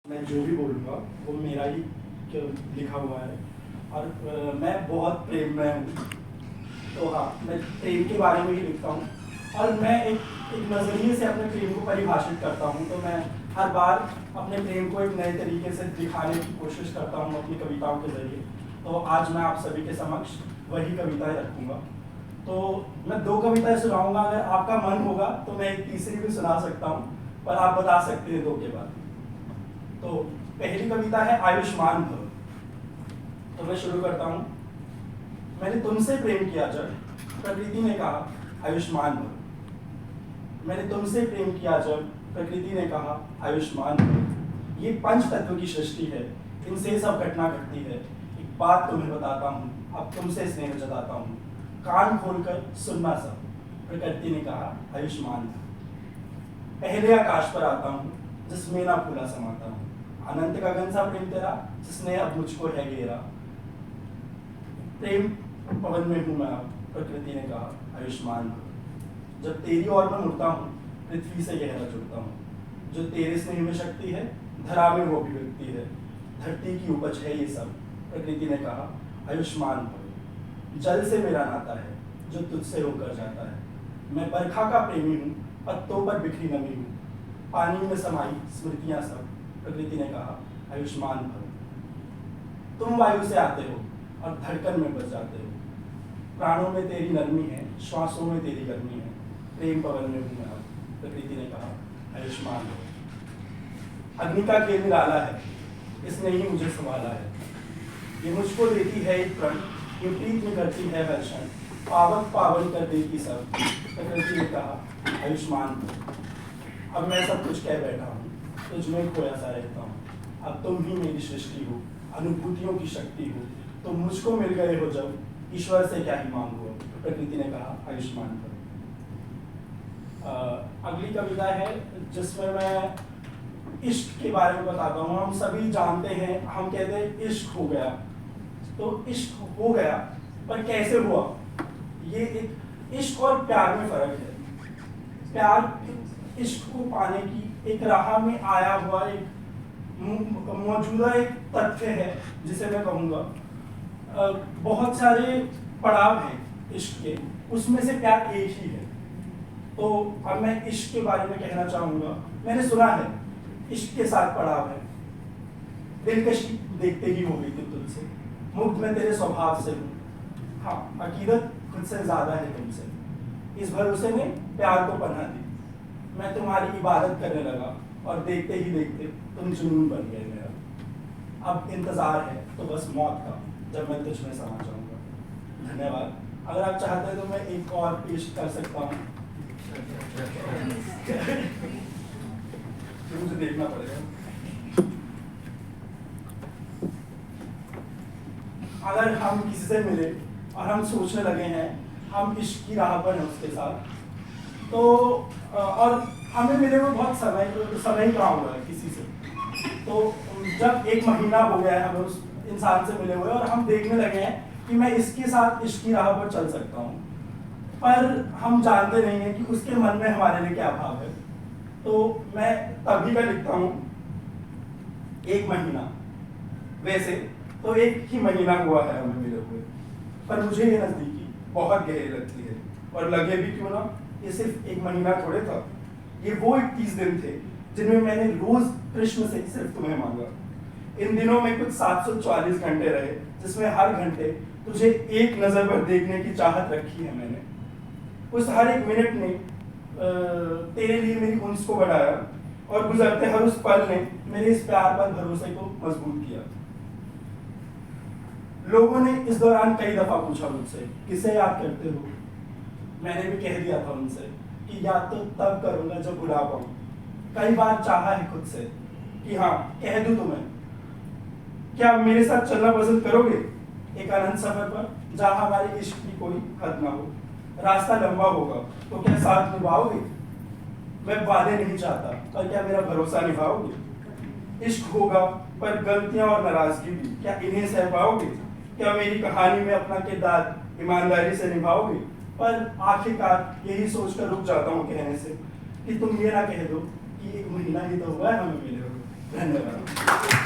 मैं जो भी बोलूँगा वो मेरा ही लिखा हुआ है और मैं बहुत प्रेम में हूँ। तो हाँ, मैं प्रेम के बारे में ही लिखता हूँ और मैं एक नज़रिए से अपने प्रेम को परिभाषित करता हूँ। तो मैं हर बार अपने प्रेम को एक नए तरीके से दिखाने की कोशिश करता हूँ अपनी कविताओं के ज़रिए। तो आज मैं आप सभी के समक्ष वही कविताएं रखूँगा। तो मैं 2 कविताएं सुनाऊँगा, अगर आपका मन होगा तो मैं एक तीसरी भी सुना सकता हूँ, पर आप बता सकते हैं 2 के बाद। तो पहली कविता है आयुष्मान भव। तो मैं शुरू करता हूँ। मैंने तुमसे प्रेम किया जब प्रकृति ने कहा आयुष्मान भव। मैंने तुमसे प्रेम किया जब प्रकृति ने कहा आयुष्मान भव। ये पंच तत्व की सृष्टि है, इनसे सब घटना घटती है। एक बात तुम्हें बताता हूँ, अब तुमसे स्नेह जताता हूँ। कान खोलकर सुनना सब, प्रकृति ने कहा आयुष्मान भव। पहले आकाश पर आता हूँ जिसमें ना फूला समाता हूँ। अनंत गगन सा प्रेम तेरा जिसने अब मुझको है घेरा। प्रेम पवन में हूँ मैं अब, प्रकृति ने कहा आयुष्मान भव। जब तेरी ओर मैं मुड़ता हूँ पृथ्वी से गहरा जुड़ता हूँ। जो तेरे स्नेह में शक्ति है धरा में वो भी व्यक्ति है। धरती की उपज है ये सब, प्रकृति ने कहा आयुष्मान भव। जल से मेरा नाता है जो तुझसे होकर जाता है। मैं बरखा का प्रेमी हूँ, पत्तों पर बिखरी नमी हूँ। पानी में समाई स्मृतियाँ सब, प्रकृति ने कहा आयुष्मान भव। तुम वायु से आते हो और धड़कन में बस जाते हो। प्राणों में तेरी नरमी है, श्वासों में तेरी गर्मी है। प्रेम पवन में हूँ मैं अब, प्रकृति ने कहा आयुष्मान भव। अग्नि का खेल निराला है, इसने ही मुझे संभाला है। ये मुझको देती है एक प्रण, ये प्रीत में करती है हर्षण। पावन पावन कर देती सब, प्रकृति ने कहा आयुष्मान भव। अब मैं सब कुछ कह बैठा हूँ, तुझमें खोया सा रहता हूँ। अब तुम ही मेरी सृष्टि हो, अनुभूतियों की शक्ति हो। तुम मुझको मिल गए हो जब, ईश्वर से क्या ही मांगो, प्रकृति ने कहा आयुष्मान भव। अगली कविता है जिसमें मैं इश्क के बारे में बताता हूँ। हम सभी जानते हैं, हम कहते हैं इश्क हो गया, तो इश्क हो गया पर कैसे हुआ? ये एक इश्क और प्यार में फर्क है। प्यार इश्क को पाने की एक राह में आया हुआ एक मौजूदा एक तथ्य है जिसे मैं कहूँगा। बहुत सारे पड़ाव हैं इश्क के, उसमें से प्यार एक ही है। तो अब मैं इश्क के बारे में कहना चाहूँगा। मैंने सुना है इश्क के साथ पड़ाव है। दिलकशी देखते ही हो गई थी तुझसे, मुग्ध मैं तेरे स्वभाव से हूँ। हाँ, अकीदत खुद से ज्यादा है तुमसे। इस भरोसे ने प्यार को पनाह दी। मैं तुम्हारी इबादत करने लगा और देखते ही देखते तुम जुनून बन गए मेरा। अब इंतजार है तो बस मौत का, जब मैं तुझ में समा जाऊंगा। धन्यवाद। अगर आप चाहते हैं तो मैं एक और पेश कर सकता हूँ। मुझे देखना पड़ेगा। अगर हम किसी से मिले और हम सोचने लगे हैं हम इश्क की राह पर हैं उसके साथ, तो और हमें मिले हुए बहुत समय कहाँ हुआ है किसी से, तो जब 1 महीना हो गया है हमें उस इंसान से मिले हुए और हम देखने लगे हैं कि मैं इसके साथ इश्क की राह पर चल सकता हूँ, पर हम जानते नहीं हैं कि उसके मन में हमारे लिए क्या भाव है। तो मैं तभी का लिखता हूँ 1 महीना। वैसे तो 1 ही महीना हुआ है हमें मिले हुए, पर मुझे ये नज़दीकी बहुत गहरी लगती है। और लगे भी क्यों ना, ये सिर्फ 1 महीना थोड़े था, ये वो 21 दिन थे जिनमें मैंने रोज कृष्ण से सिर्फ तुम्हें मांगा। इन दिनों में कुछ 744 घंटे रहे जिसमें हर घंटे तुझे एक नजर पर देखने की चाहत रखी है मैंने। उस हर एक मिनट ने तेरे लिए मेरी उन्स को बढ़ाया और गुजरते हर उस पल ने मेरे इस प्यार पर भरोसे को मजबूत किया। लोगों ने इस दौरान कई दफा पूछा मुझसे किसे याद करते हो। मैंने भी कह दिया था उनसे कि याद तो तब करूंगा जब भुला पाऊं। कई बार चाहा है खुद से कि हाँ कह दूं तुम्हें, क्या मेरे साथ चलना पसंद करोगे एक अनंत सफर पर जहां हमारे इश्क की कोई हद ना हो। रास्ता लंबा होगा तो क्या साथ निभाओगे? मैं वादे नहीं चाहता, पर क्या मेरा भरोसा निभाओगे? इश्क होगा पर गलतियां और नाराजगी भी, क्या इन्हें सह पाओगे? क्या मेरी कहानी में अपना किरदार ईमानदारी से निभाओगे? पर आखिरकार यही सोचकर रुक जाता हूँ कहने से कि तुम ये ना कह दो कि 1 महीना ही तो हुआ है हमें मिले हुए। धन्यवाद।